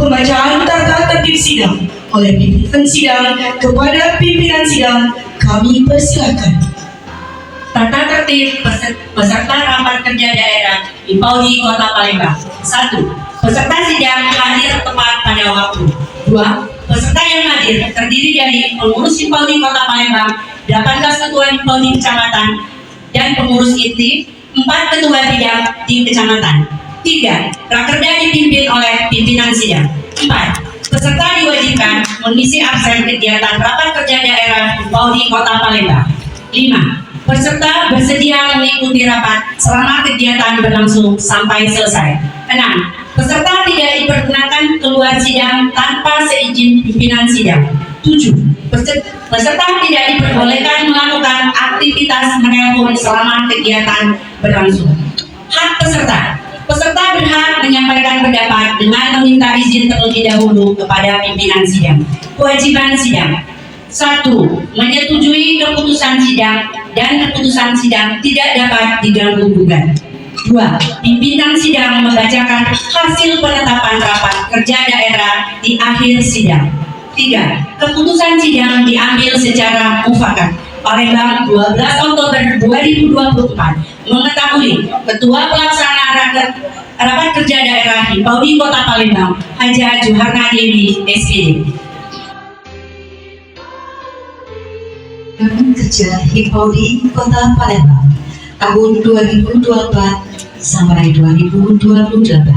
pembacaan tata tertib sidang oleh pimpinan sidang kepada pimpinan sidang kami persilakan. Tata tertib peserta rapat kerja daerah di Paudi Kota Palembang. 1. Peserta sidang hadir tepat pada waktu. 2. Peserta yang hadir terdiri dari pengurus Hipaudi Kota Palembang, 18 ketua Hipaudi kecamatan, dan pengurus ITI, 4 ketua bidang di kecamatan. 3. Rakerda dipimpin oleh pimpinan sidang. 4. Peserta diwajibkan mengisi absen kegiatan rapat kerja daerah Hipaudi Kota Palembang. 5. Peserta bersedia mengikuti rapat selama kegiatan berlangsung sampai selesai. 6. Peserta tidak diperkenakan keluar sidang tanpa seizin pimpinan sidang. 7. Peserta tidak diperbolehkan melakukan aktivitas menelpon selama kegiatan berlangsung. Hak peserta. Peserta berhak menyampaikan pendapat dengan meminta izin terlebih dahulu kepada pimpinan sidang. Kewajiban sidang. 1. Menyetujui keputusan sidang dan keputusan sidang tidak dapat diganggu gugat. 2. Pimpinan sidang membacakan hasil penetapan rapat kerja daerah di akhir sidang. 3. Keputusan sidang diambil secara mufakat. Palembang 12 Oktober 2024 mengetahui Ketua Pelaksana Rapat Kerja Daerah Hipaudi Kota Palembang, Haja Juharna Dewi, SPD. Rapat Kerja Hipaudi Kota Palembang tahun 2024 sampai 2028.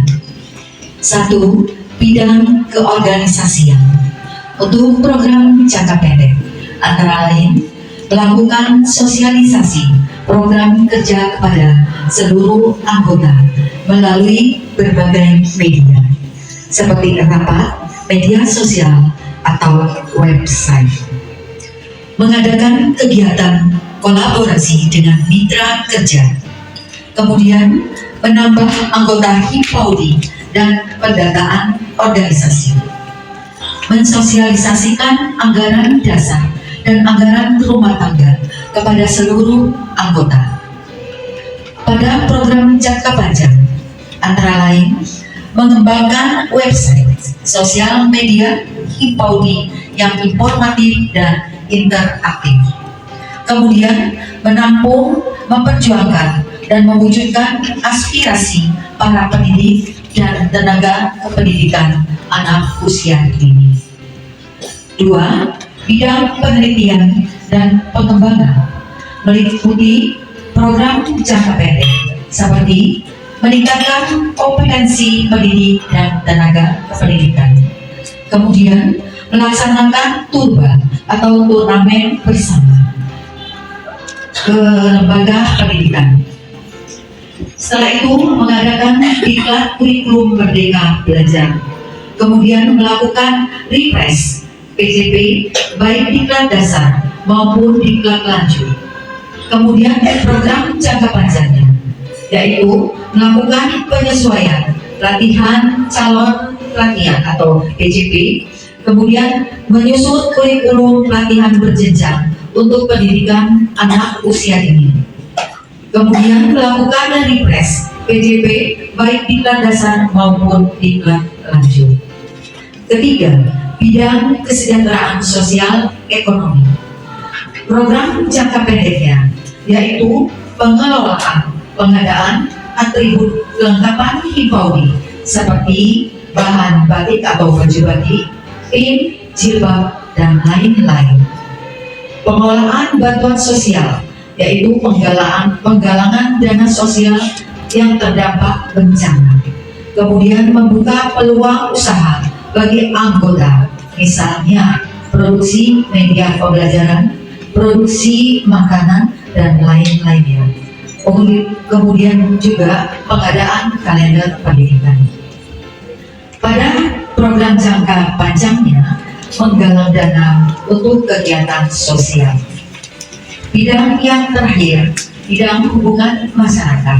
1. Bidang keorganisasian. Untuk program jangka pendek, antara lain melakukan sosialisasi program kerja kepada seluruh anggota melalui berbagai media, seperti rapat, media sosial, atau website. Mengadakan kegiatan kolaborasi dengan mitra kerja, kemudian menambah anggota Hipaudi dan pendataan organisasi, mensosialisasikan anggaran dasar dan anggaran rumah tangga kepada seluruh anggota. Pada program jangka panjang, antara lain mengembangkan website, sosial media Hipaudi yang informatif dan interaktif. Kemudian menampung, memperjuangkan, dan mewujudkan aspirasi para pendidik dan tenaga kependidikan anak usia dini. 2. Bidang penelitian dan pengembangan meliputi program jangka pendek seperti meningkatkan kompetensi pendidik dan tenaga kependidikan. Kemudian melaksanakan turba atau turnamen bersama ke lembaga pendidikan. Setelah itu mengadakan diklat kurikulum Merdeka Belajar. Kemudian melakukan refresh PJP baik diklat dasar maupun diklat lanjut. Kemudian program jangka panjangnya, yaitu melakukan penyesuaian latihan calon pelatihan atau PJP, kemudian menyusun kurikulum pelatihan berjenjang untuk pendidikan anak usia dini. Kemudian melakukan refresh PJP baik diklat dasar maupun diklat lanjut. Ketiga, bidang kesejahteraan sosial ekonomi. Program jangka pendeknya yaitu pengelolaan pengadaan atribut kelengkapan Hipaudi seperti bahan batik atau baju batik, pin, jilbab, dan lain-lain. Pengelolaan bantuan sosial yaitu penggalangan dana sosial yang terdampak bencana. Kemudian membuka peluang usaha bagi anggota, misalnya produksi media pembelajaran, produksi makanan, dan lain-lainnya. Kemudian juga pengadaan kalender pendidikan. Pada program jangka panjangnya menggalang dana untuk kegiatan sosial. Bidang yang terakhir, bidang hubungan masyarakat.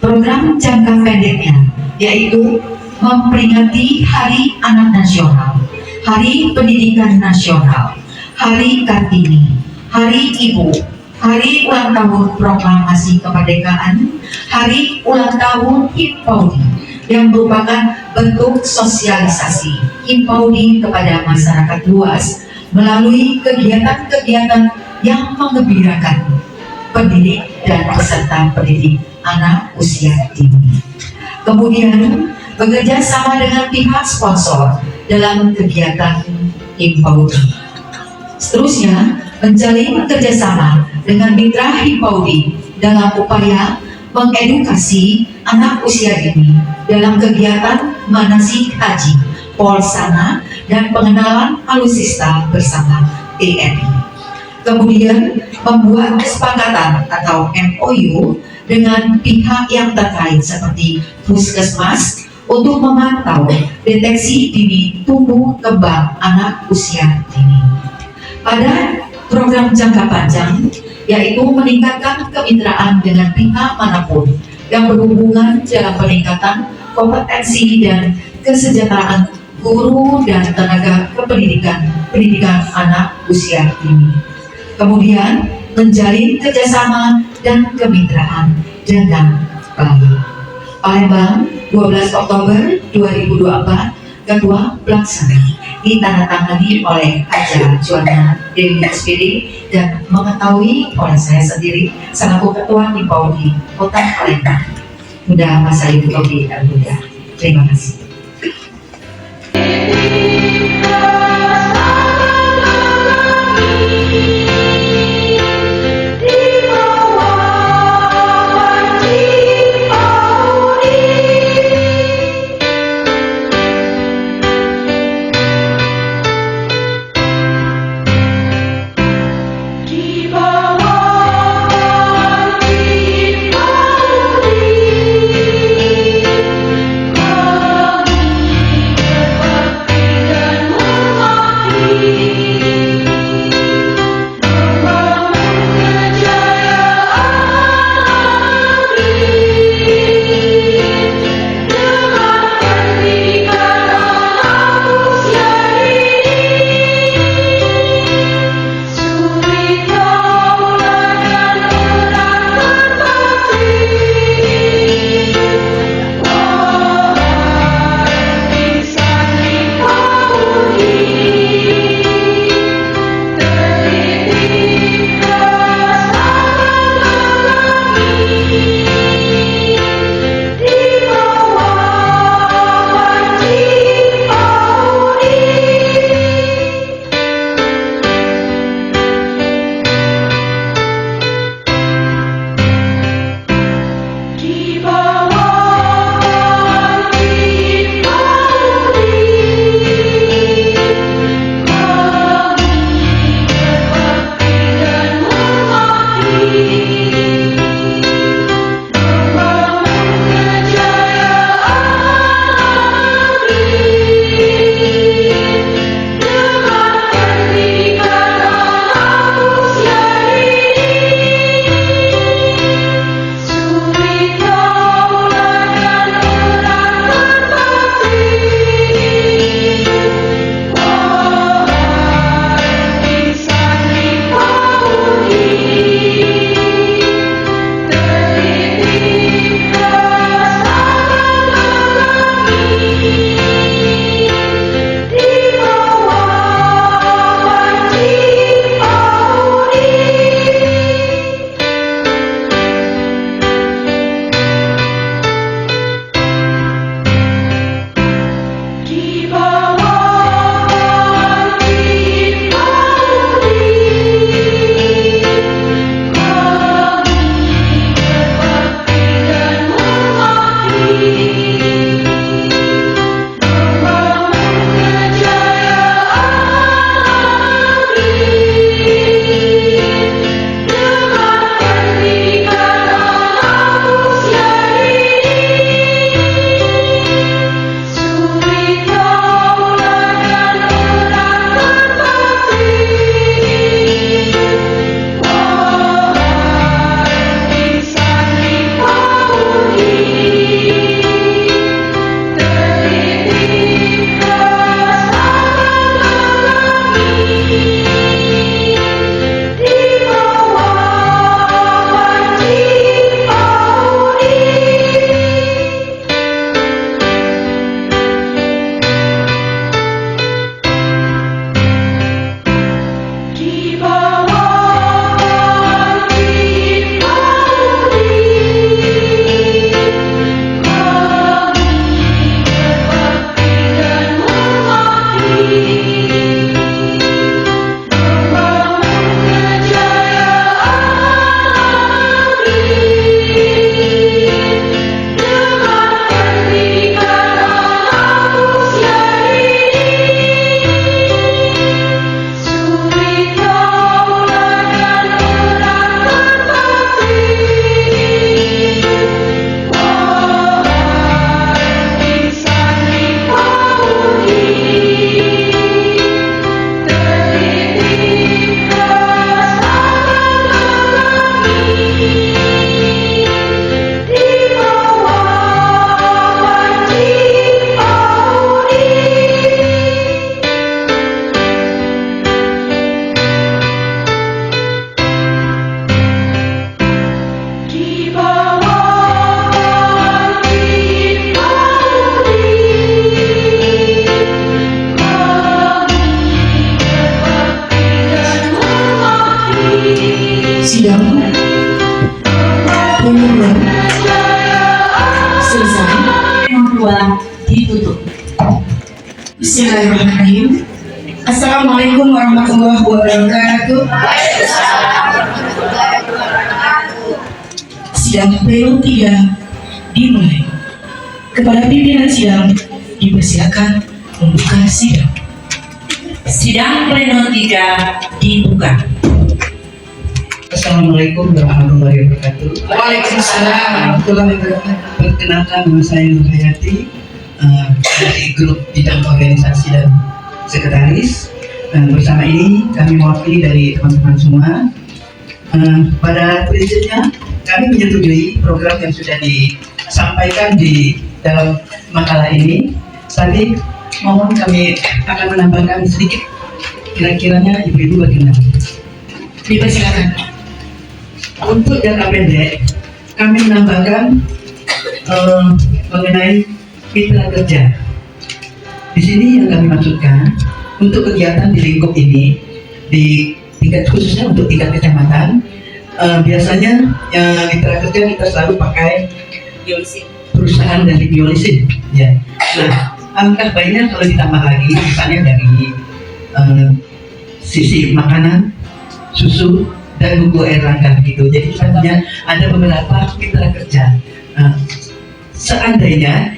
Program jangka pendeknya yaitu memperingati Hari Anak Nasional, Hari Pendidikan Nasional, Hari Kartini, Hari Ibu, Hari Ulang Tahun Proklamasi Kemerdekaan, Hari Ulang Tahun Hipaudi, yang merupakan bentuk sosialisasi Himpaudi kepada masyarakat luas melalui kegiatan-kegiatan yang menggembirakan pendidik dan peserta pendidik anak usia dini. Kemudian bekerja sama dengan pihak sponsor dalam kegiatan Himpaudi. Seterusnya, menjalin kerjasama dengan mitra Himpaudi dalam upaya mengedukasi anak usia dini dalam kegiatan manasik haji, polsana, dan pengenalan alutsista bersama TNI. Kemudian membuat kesepakatan atau MOU dengan pihak yang terkait seperti Puskesmas untuk memantau deteksi dini tumbuh kembang anak usia dini. Pada program jangka panjang, yaitu meningkatkan kemitraan dengan pihak manapun yang berhubungan dalam peningkatan kompetensi dan kesejahteraan guru dan tenaga pendidikan anak usia dini. Kemudian menjalin kerjasama dan kemitraan dengan baik. Palembang, 12 Oktober 2024, Ketua Pelaksana, ditandatangani oleh Haja Juana Dewi SPD dan mengetahui oleh saya sendiri selaku Ketua Himpaudi Kota Palembang. Mudah Masa Ibu Tobi dan Buddha. Terima kasih. kedua ditutup. Bismillahirrahmanirrahim. Assalamualaikum warahmatullahi wabarakatuh. Sidang pleno 3 dimulai. Kepada pimpinan sidang dipersilakan membuka sidang. Sidang pleno 3 dibuka. Assalamualaikum warahmatullahi wabarakatuh. Waalaikumsalam warahmatullahi wabarakatuh. Perkenalkan, nama saya Nur Hayati dari grup bidang organisasi dan sekretaris. Bersama ini kami mewakili dari teman-teman semua. Pada prinsipnya kami menyetujui program yang sudah disampaikan di dalam makalah ini. Tapi mohon kami akan menambahkan sedikit, kira-kiranya ibu-ibu bagaimana? Dipersilakan. Untuk jangka pendek, kami menambahkan mengenai mitra kerja. Di sini yang kami maksudkan untuk kegiatan di lingkup ini, di tingkat khususnya untuk tingkat kecamatan, biasanya mitra kerja kita selalu pakai perusahaan dari biolisin. Ya. Nah, alangkah baiknya kalau ditambah lagi, misalnya dari sisi makanan, susu, dan buku air langka gitu. Jadi kita punya ada beberapa mitra kerja. Seandainya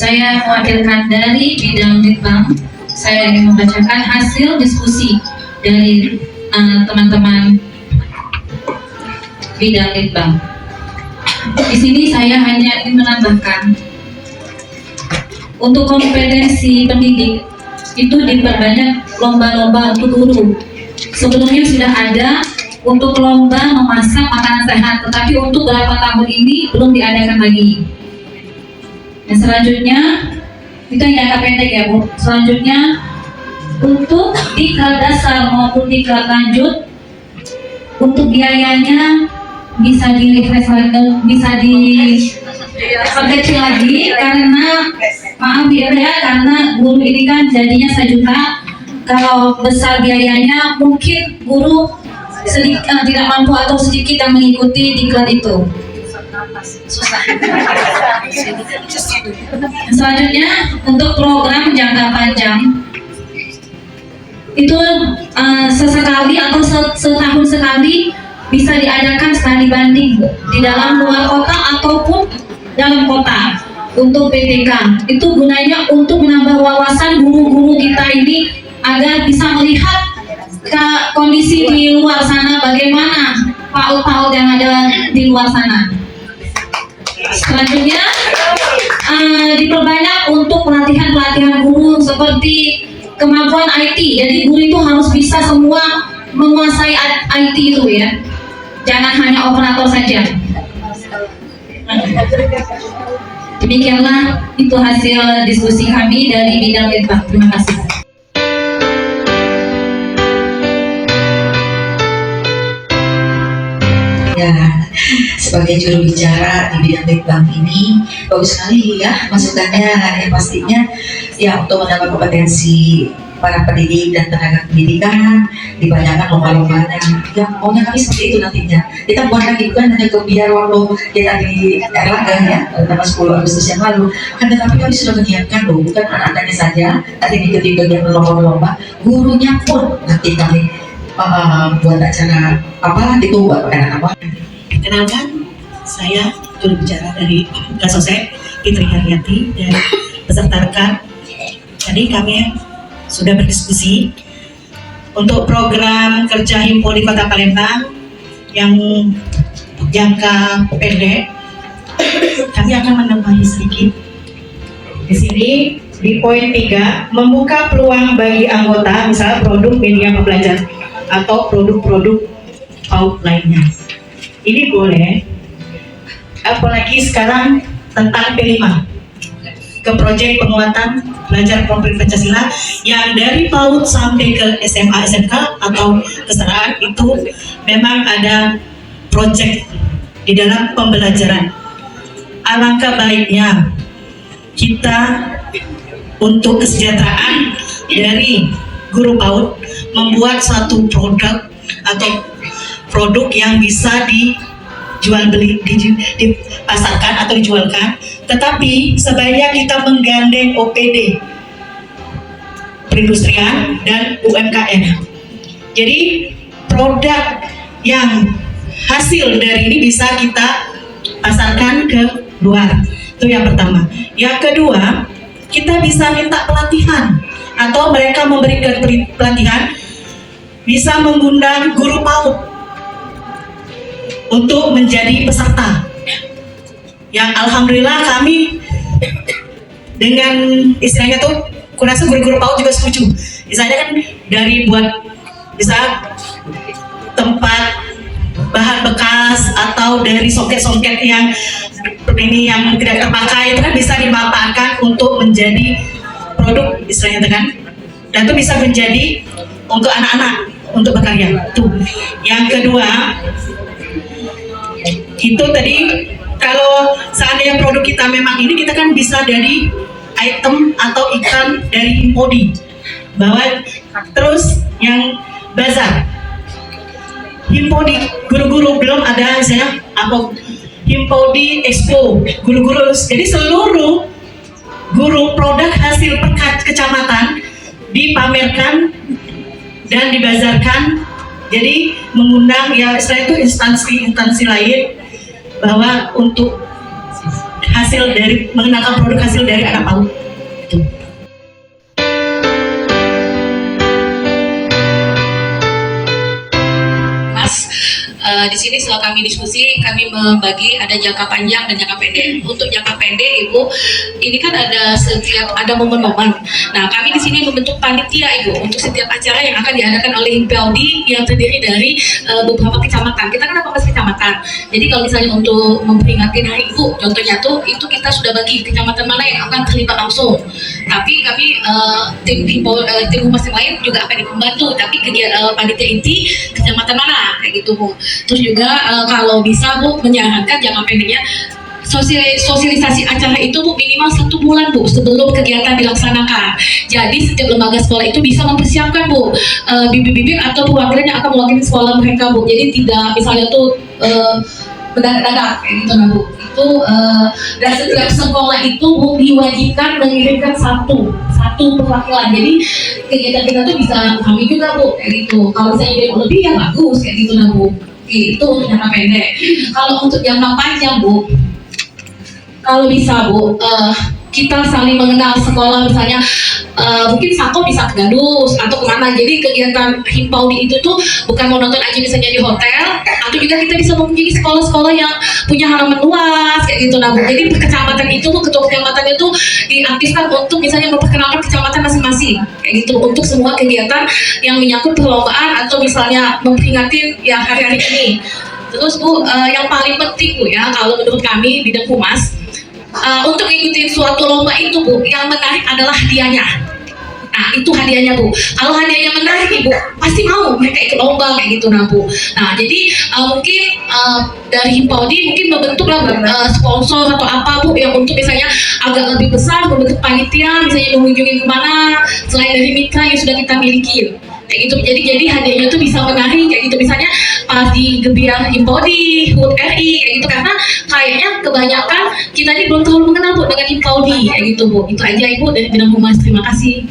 Saya mewakilkan dari bidang Litbang. Saya ingin membacakan hasil diskusi dari teman-teman bidang Litbang. Di sini saya hanya ingin menambahkan untuk kompetensi pendidik itu diperbanyak lomba-lomba untuk guru. Sebelumnya sudah ada untuk lomba memasak makanan sehat, tetapi untuk beberapa tahun ini belum diadakan lagi. Dan selanjutnya, itu yang jangka pendek ya Bu. Selanjutnya, untuk diklat dasar maupun diklat lanjut, untuk biayanya bisa diperkecil lagi karena maaf ya, karena guru ini kan jadinya 1 juta. Kalau besar biayanya mungkin guru tidak mampu atau sedikit yang mengikuti diklat itu. Susah. Selanjutnya untuk program jangka panjang itu sesekali atau setahun sekali bisa diadakan studi banding di dalam luar kota ataupun dalam kota untuk PTK. Itu gunanya untuk menambah wawasan guru-guru kita ini agar bisa melihat kondisi di luar sana, bagaimana PAUD-PAUD yang ada di luar sana. Selanjutnya diperbanyak untuk pelatihan guru seperti kemampuan IT. Jadi guru itu harus bisa semua menguasai IT itu ya. Jangan hanya operator saja. Demikianlah itu hasil diskusi kami dari bidang Litbang. Terima kasih. Ya, sebagai juru bicara di bidang Litbang ini bagus sekali ya masukannya, yang pastinya ya untuk menambah kompetensi para pendidik dan tenaga pendidikan, dibanyakan lomba-lombanya. Ya, maunya kami seperti itu nantinya. Kita buat lagi bukan hanya biar waktu kita di Erlangga ya, tanggal 10 Agustus yang lalu. Kan tetapi kami sudah menyiapkan loh, bukan anak-anaknya saja, nanti mengikuti kegiatan lomba-lomba, gurunya pun nanti kami buat acara apa itu buat apa? Kenalkan, saya juru bicara dari Kasosek, Fitri Haryati, dan peserta rekan. Tadi kami sudah berdiskusi untuk program kerja Himpo di Kota Palembang yang jangka pendek. Kami akan menambahi sedikit. Di sini di poin 3, membuka peluang bagi anggota, misalnya produk media pembelajaran atau produk-produk PAUD lainnya. Ini boleh apalagi sekarang tentang P5 ke proyek penguatan belajar kelompok Pancasila yang dari PAUD sampai ke SMA SMK atau kesetaraan itu memang ada proyek di dalam pembelajaran. Alangkah baiknya kita untuk kesejahteraan dari guru PAUD membuat suatu produk atau produk yang bisa dijual beli, dipasarkan atau dijualkan, tetapi sebaiknya kita menggandeng OPD, perindustrian dan UMKM. Jadi produk yang hasil dari ini bisa kita pasarkan ke luar. Itu yang pertama. Yang kedua, kita bisa minta pelatihan atau mereka memberikan pelatihan, bisa mengundang guru PAUD untuk menjadi peserta. Yang alhamdulillah kami dengan istilahnya tuh, kurasa guru-guru PAUD juga setuju. Misalnya kan dari buat bisa tempat bahan bekas atau dari soket-soket yang ini yang tidak terpakai itu kan bisa dimanfaatkan untuk menjadi produk istilahnya kan, dan itu bisa menjadi untuk anak-anak untuk berkarya. Tuh. Yang kedua itu tadi kalau seandainya produk kita memang ini, kita kan bisa dari item atau ikan dari Himpodi, bahwa terus yang bazar Himpodi guru-guru belum ada misalnya apa Himpodi Expo guru-guru, jadi seluruh guru produk hasil kecamatan dipamerkan dan dibazarkan, jadi mengundang ya setelah itu instansi lain bahwa untuk hasil dari mengenalkan produk hasil dari anak PAUD. Di sini setelah kami diskusi, kami membagi ada jangka panjang dan jangka pendek. Untuk jangka pendek, Ibu, ini kan ada momen-momen. Nah, kami di sini membentuk panitia, Ibu, untuk setiap acara yang akan diadakan oleh Himpodi yang terdiri dari beberapa kecamatan. Kita kan 18 kecamatan. Jadi kalau misalnya untuk memperingati Hari Ibu, contohnya tuh itu kita sudah bagi kecamatan mana yang akan terlibat langsung. Tapi kami tim humas yang lain juga akan membantu. Tapi panitia inti kecamatan mana, kayak gitu, Bu. Terus juga kalau bisa, Bu, menyarankan jangka pendeknya sosialisasi acara itu, Bu, minimal 1 bulan, Bu, sebelum kegiatan dilaksanakan. Jadi setiap lembaga sekolah itu bisa mempersiapkan, Bu, bibit-bibit atau perwakilan yang akan mewakili sekolah mereka, Bu. Jadi tidak misalnya tuh mendadak kayak gitu, Bu. Itu dan setiap sekolah itu, Bu, diwajibkan mengirimkan satu perwakilan. Jadi kegiatan kita tuh bisa kami juga, Bu, kayak gitu. Kalau misalnya dia lebih ya bagus kayak gitu, Bu. Itu untuk jangka pendek. Kalau untuk jangka panjang, Bu, kalau bisa, Bu, kita saling mengenal sekolah, misalnya mungkin Sako bisa ke Gandus atau kemana. Jadi kegiatan Himpodi itu tuh bukan mau nonton aja misalnya di hotel, atau juga kita bisa mengunjungi sekolah-sekolah yang punya halaman luas kayak gitu, Bu. Jadi kecamatan itu, ketua kecamatan itu diaktifkan untuk misalnya memperkenalkan kecamatan masing-masing kayak gitu, untuk semua kegiatan yang menyangkut perlombaan atau misalnya memperingati ya hari-hari ini. Terus, Bu, yang paling penting, Bu, ya, kalau menurut kami bidang humas, untuk ngikutin suatu lomba itu, Bu, yang menarik adalah hadiahnya. Nah, itu hadiahnya, Bu. Kalau hadiahnya menarik, Ibu, pasti mau mereka ikut lomba kayak gitu, Bu. Nah, jadi mungkin dari Himpodi mungkin membentuklah sponsor atau apa, Bu, yang untuk misalnya agak lebih besar, membentuk panitia, misalnya mengunjungi kemana selain dari mitra yang sudah kita miliki. Kayak gitu, jadi hadiahnya itu bisa menarik kayak gitu, misalnya pas di Gebiar Himpodi, HUT RI kayak gitu, karena kayaknya kebanyakan kita ini belum terlalu mengenal, Bu, dengan Himpodi kayak gitu, Bu. Itu aja, Ibu, dari bidang humas. Terima kasih.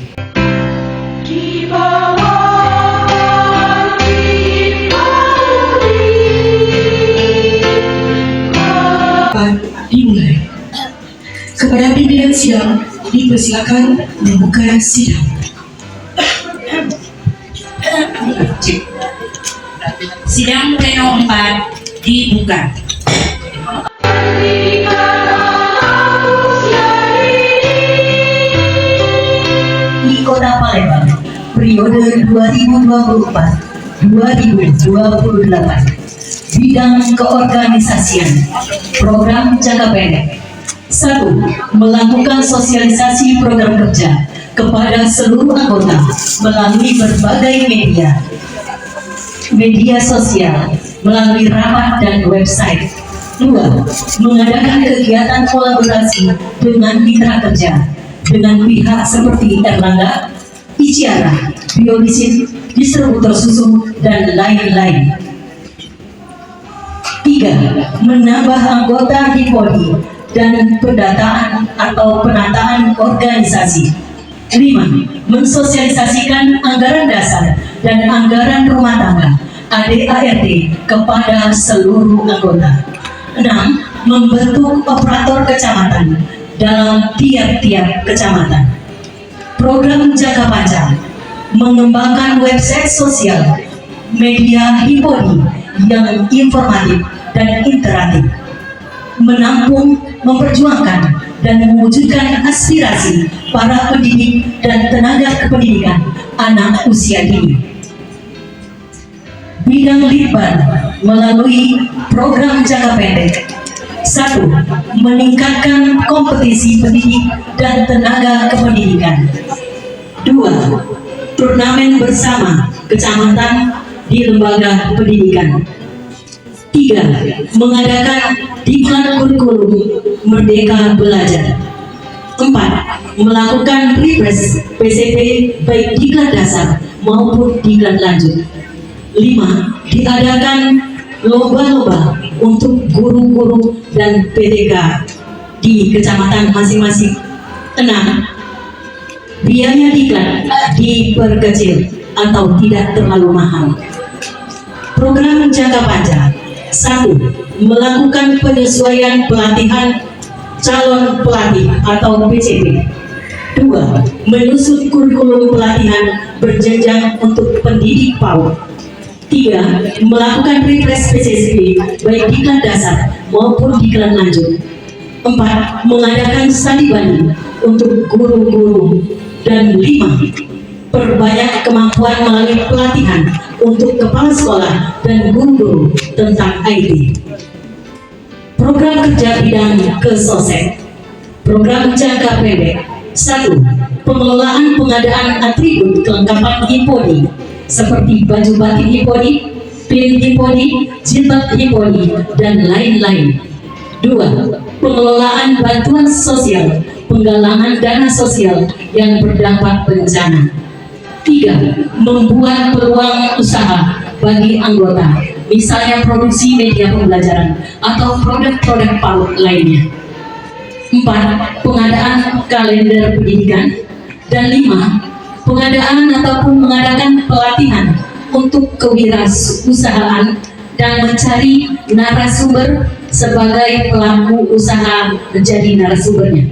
Dimulai. Kepada pimpinan sidang dipersilakan membuka sidang. Sidang pleno 4 dibuka. Di Kota Palembang, periode 2024-2028. bidang keorganisasian. Program jangka pendek. 1. Melakukan sosialisasi program kerja kepada seluruh anggota melalui berbagai media sosial, melalui rapat dan website. 2. Mengadakan kegiatan kolaborasi dengan mitra kerja dengan pihak seperti Erlangga, Iciara, Biolisin, distributor susu, dan lain-lain. 3. Menambah anggota HIPODI dan pendataan atau penataan organisasi. 5. Mensosialisasikan anggaran dasar dan anggaran rumah tangga ADART kepada seluruh anggota. 6. Membentuk operator kecamatan dalam tiap-tiap kecamatan. Program jangka panjang. Mengembangkan website sosial media HIPODI yang informatif dan interaktif. Menampung, memperjuangkan, dan mewujudkan aspirasi para pendidik dan tenaga kependidikan anak usia dini. Bidang Litbang melalui program jangka pendek. 1. Meningkatkan kompetisi pendidik dan tenaga kependidikan. 2. Turnamen bersama kecamatan di lembaga pendidikan. 3. Mengadakan diklat kurikulum Merdeka Belajar. 4. Melakukan refresh PCP baik diklat dasar maupun diklat lanjut. 5. Diadakan lomba-lomba untuk guru-guru dan PTK di kecamatan masing-masing. 6. Biaya diklat diperkecil atau tidak terlalu mahal. Program jangka panjang. 1. Melakukan penyesuaian pelatihan calon pelatih atau PCP. 2. Menyusun kurikulum pelatihan berjenjang untuk pendidik PAUD. 3. Melakukan refresh PCP baik diklat dasar maupun diklat lanjut. 4. Mengadakan studi banding untuk guru-guru. Dan 5. Perbanyak kemampuan melalui pelatihan untuk kepala sekolah dan guru-guru tentang IT. Program kerja bidang kesosek. Program jangka pendek. 1. Pengelolaan pengadaan atribut kelengkapan HIPODI seperti baju batik HIPODI, pin HIPODI, jilbab HIPODI, dan lain-lain. 2. Pengelolaan bantuan sosial, penggalangan dana sosial yang berdampak bencana. 3. Membuat peluang usaha bagi anggota, misalnya produksi media pembelajaran atau produk-produk PAUD lainnya. 4. Pengadaan kalender pendidikan. Dan 5. Pengadaan ataupun mengadakan pelatihan untuk kewirausahaan dan mencari narasumber sebagai pelaku usaha menjadi narasumbernya.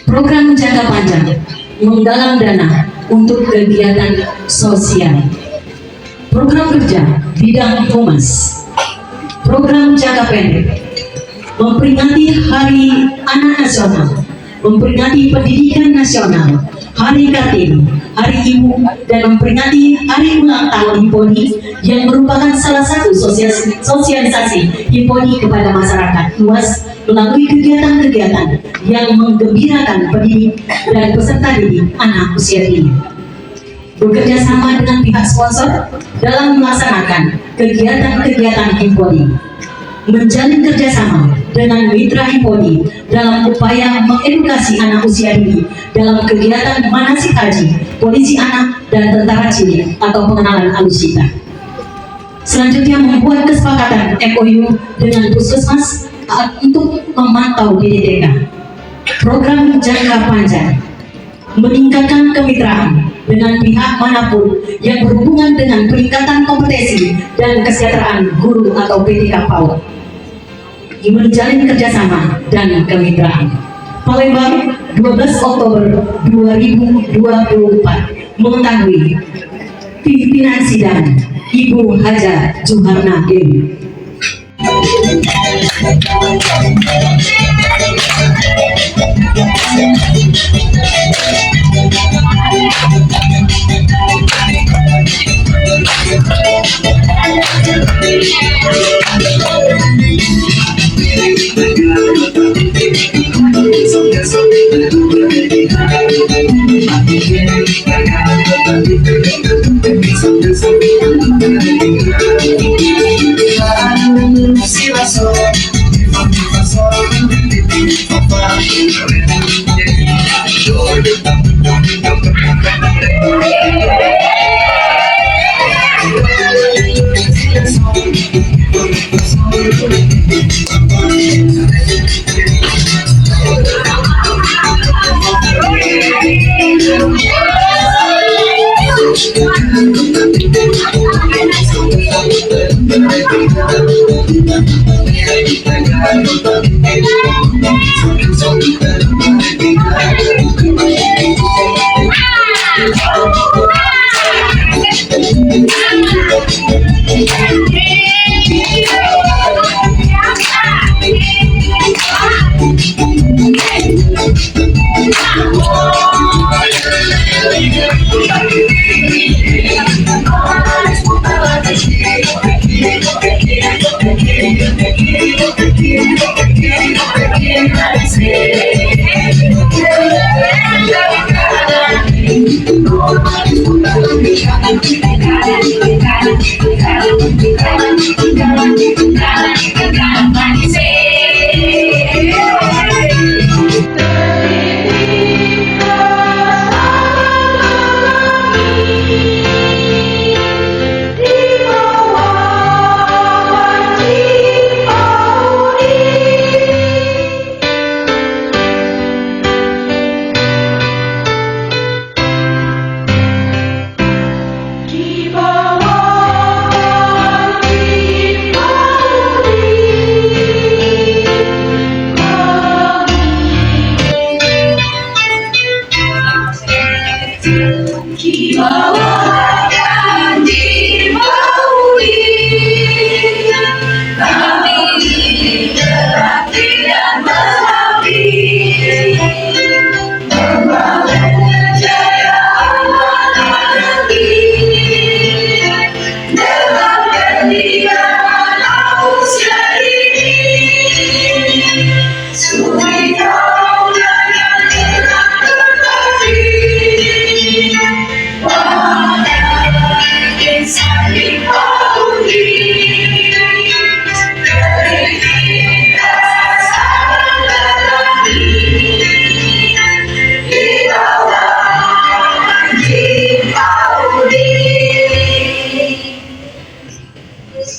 Program jangka panjang. Menggalang dana untuk kegiatan sosial. Program kerja bidang humas. Program jangka pendek. Memperingati Hari Anak Nasional, memperingati Pendidikan Nasional, Hari Kartini, Hari Ibu, dan memperingati Hari Ulang Tahun HIPODI yang merupakan salah satu sosialisasi HIPODI kepada masyarakat luas melalui kegiatan-kegiatan yang menggembirakan pendidik dan peserta didik anak usia dini. Bekerja sama dengan pihak sponsor dalam melaksanakan kegiatan-kegiatan HIPODI. Menjalin kerjasama dengan mitra HIPODI dalam upaya mengedukasi anak usia dini dalam kegiatan manasik haji, polisi anak, dan tentara cilik atau pengenalan alutsista. Selanjutnya membuat kesepakatan MOU dengan puskesmas untuk memantau DDTK. Program jangka panjang. Meningkatkan kemitraan dengan pihak manapun yang berhubungan dengan peningkatan kompetensi dan kesejahteraan guru atau PTK PAUD. Menjalin kerjasama dan kemitraan. Palembang, 12 Oktober 2024. Mengetahui pimpinan sidang Ibu Haja Juharna Dewi.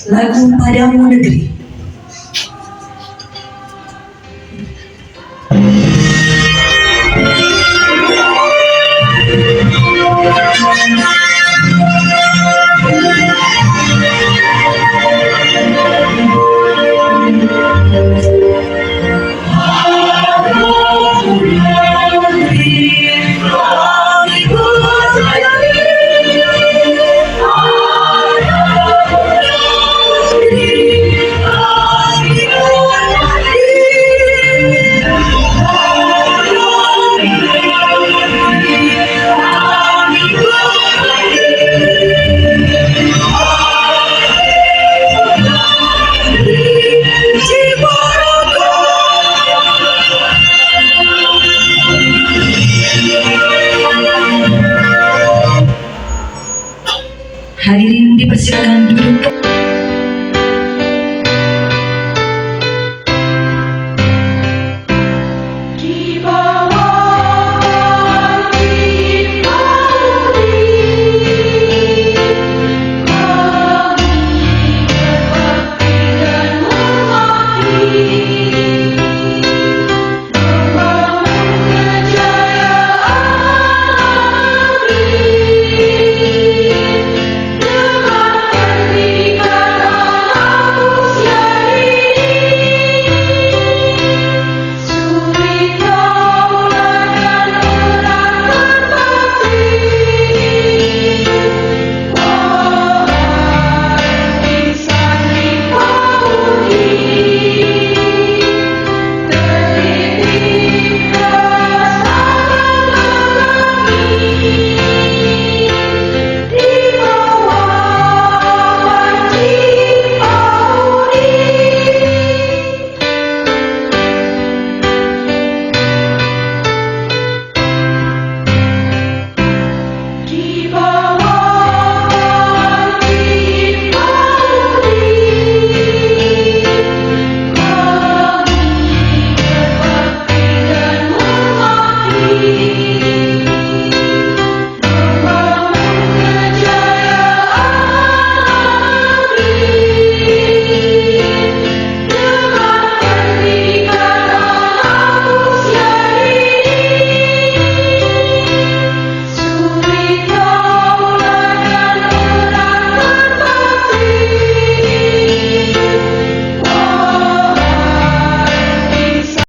Lagu Padamu Negeri. Hadirin dipersilakan duduk.